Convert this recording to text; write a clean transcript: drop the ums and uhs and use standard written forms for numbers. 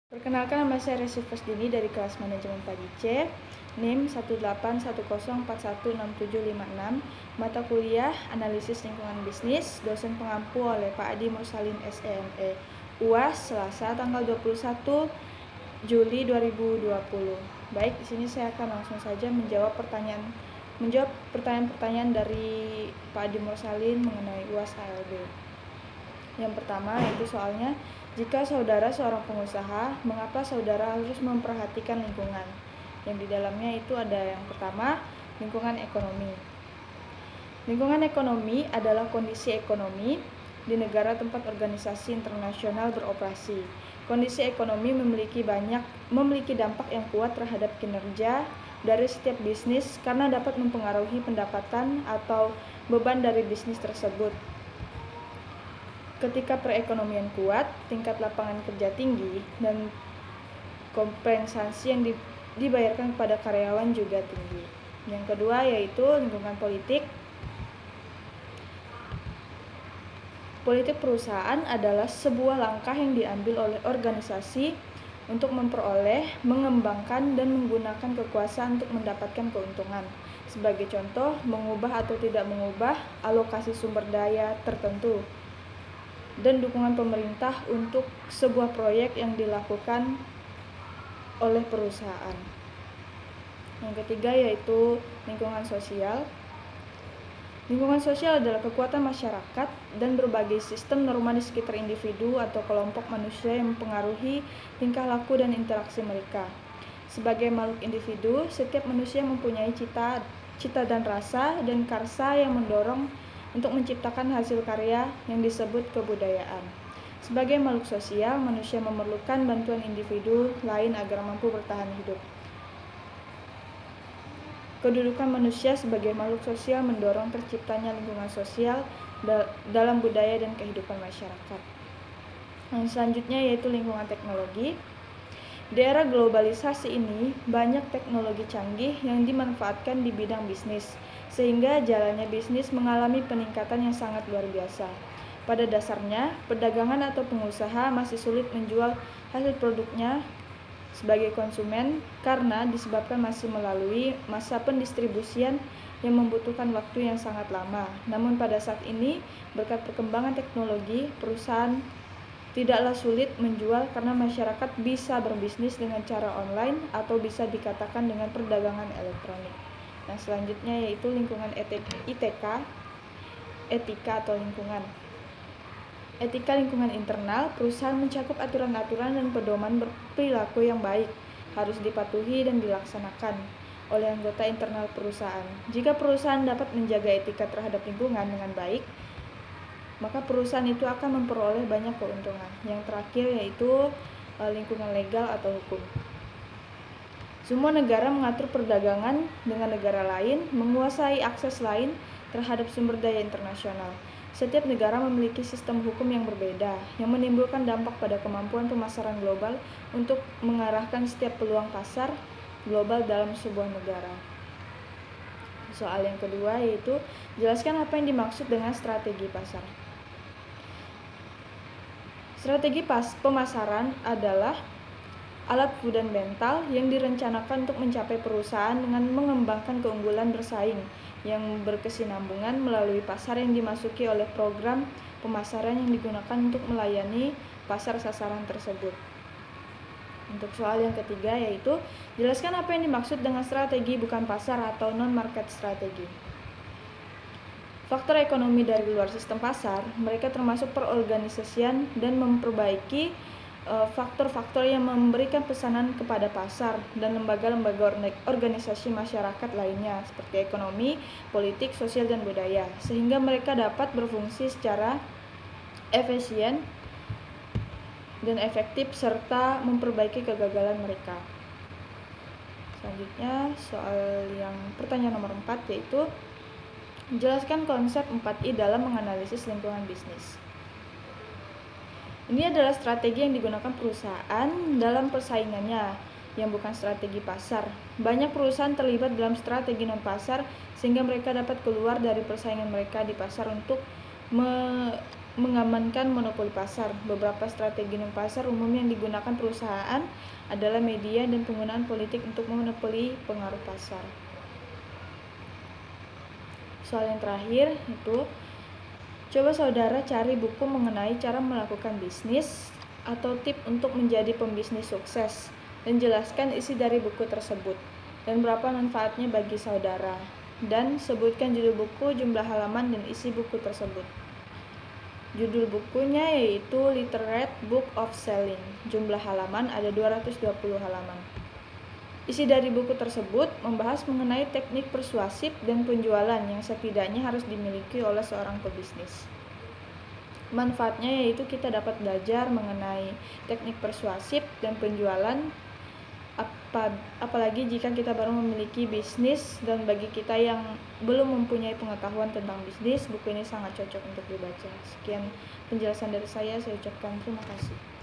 Perkenalkan, nama saya Resi Fasdini dari kelas manajemen Padi C, NIM 181416756, mata kuliah Analisis Lingkungan Bisnis, dosen pengampu oleh Pak Adi Mursalin SEME, UAS Selasa tanggal 21 Juli 2020. Baik, di sini saya akan langsung saja menjawab pertanyaan-pertanyaan dari Pak Adi Mursalin mengenai UAS ALB. Yang pertama yaitu soalnya, jika saudara seorang pengusaha, mengapa saudara harus memperhatikan lingkungan? Yang di dalamnya itu ada yang pertama, lingkungan ekonomi. Lingkungan ekonomi adalah kondisi ekonomi di negara tempat organisasi internasional beroperasi. Kondisi ekonomi memiliki dampak yang kuat terhadap kinerja dari setiap bisnis karena dapat mempengaruhi pendapatan atau beban dari bisnis tersebut. Ketika perekonomian kuat, tingkat lapangan kerja tinggi, dan kompensasi yang dibayarkan kepada karyawan juga tinggi. Yang kedua yaitu lingkungan politik. Politik perusahaan adalah sebuah langkah yang diambil oleh organisasi untuk memperoleh, mengembangkan, dan menggunakan kekuasaan untuk mendapatkan keuntungan. Sebagai contoh, mengubah atau tidak mengubah alokasi sumber daya tertentu, dan dukungan pemerintah untuk sebuah proyek yang dilakukan oleh perusahaan. Yang ketiga yaitu lingkungan sosial. Lingkungan sosial adalah kekuatan masyarakat dan berbagai sistem norma di sekitar individu atau kelompok manusia yang mempengaruhi tingkah laku dan interaksi mereka. Sebagai makhluk individu, setiap manusia mempunyai cita dan rasa dan karsa yang mendorong untuk menciptakan hasil karya yang disebut kebudayaan. Sebagai makhluk sosial, manusia memerlukan bantuan individu lain agar mampu bertahan hidup. Kedudukan manusia sebagai makhluk sosial mendorong terciptanya lingkungan sosial dalam budaya dan kehidupan masyarakat. Yang selanjutnya yaitu lingkungan teknologi. Di era globalisasi ini, banyak teknologi canggih yang dimanfaatkan di bidang bisnis, sehingga jalannya bisnis mengalami peningkatan yang sangat luar biasa. Pada dasarnya, perdagangan atau pengusaha masih sulit menjual hasil produknya sebagai konsumen karena disebabkan masih melalui masa pendistribusian yang membutuhkan waktu yang sangat lama. Namun pada saat ini, berkat perkembangan teknologi, perusahaan tidaklah sulit menjual karena masyarakat bisa berbisnis dengan cara online atau bisa dikatakan dengan perdagangan elektronik. Nah, selanjutnya yaitu lingkungan ITK, etika atau lingkungan. Etika lingkungan internal, perusahaan mencakup aturan-aturan dan pedoman berperilaku yang baik, harus dipatuhi dan dilaksanakan oleh anggota internal perusahaan. Jika perusahaan dapat menjaga etika terhadap lingkungan dengan baik, maka perusahaan itu akan memperoleh banyak keuntungan. Yang terakhir yaitu lingkungan legal atau hukum. Semua negara mengatur perdagangan dengan negara lain, menguasai akses lain terhadap sumber daya internasional. Setiap negara memiliki sistem hukum yang berbeda, yang menimbulkan dampak pada kemampuan pemasaran global untuk mengarahkan setiap peluang pasar global dalam sebuah negara. Soal yang kedua yaitu, jelaskan apa yang dimaksud dengan strategi pasar. Strategi pemasaran adalah alat fundamental yang direncanakan untuk mencapai perusahaan dengan mengembangkan keunggulan bersaing yang berkesinambungan melalui pasar yang dimasuki oleh program pemasaran yang digunakan untuk melayani pasar sasaran tersebut. Untuk soal yang ketiga yaitu, jelaskan apa yang dimaksud dengan strategi bukan pasar atau non-market strategi. Faktor ekonomi dari luar sistem pasar, mereka termasuk perorganisasian dan memperbaiki faktor-faktor yang memberikan pesanan kepada pasar dan lembaga-lembaga organisasi masyarakat lainnya seperti ekonomi, politik, sosial, dan budaya, sehingga mereka dapat berfungsi secara efisien dan efektif serta memperbaiki kegagalan mereka. Selanjutnya soal yang pertanyaan nomor 4 yaitu, jelaskan konsep 4I dalam menganalisis lingkungan bisnis. Ini adalah strategi yang digunakan perusahaan dalam persaingannya, yang bukan strategi pasar. Banyak perusahaan terlibat dalam strategi non-pasar, sehingga mereka dapat keluar dari persaingan mereka di pasar untuk mengamankan monopoli pasar. Beberapa strategi pasar umum yang digunakan perusahaan adalah media dan penggunaan politik untuk memonopoli pengaruh pasar. Soal yang terakhir itu, coba saudara cari buku mengenai cara melakukan bisnis atau tips untuk menjadi pembisnis sukses dan jelaskan isi dari buku tersebut dan berapa manfaatnya bagi saudara, dan sebutkan judul buku, jumlah halaman, dan isi buku tersebut. Judul bukunya yaitu Literate Book of Selling. Jumlah halaman ada 220 halaman. Isi dari buku tersebut membahas mengenai teknik persuasif dan penjualan yang setidaknya harus dimiliki oleh seorang pebisnis. Manfaatnya yaitu kita dapat belajar mengenai teknik persuasif dan penjualan, apalagi jika kita baru memiliki bisnis, dan bagi kita yang belum mempunyai pengetahuan tentang bisnis, buku ini sangat cocok untuk dibaca. Sekian penjelasan dari saya ucapkan terima kasih.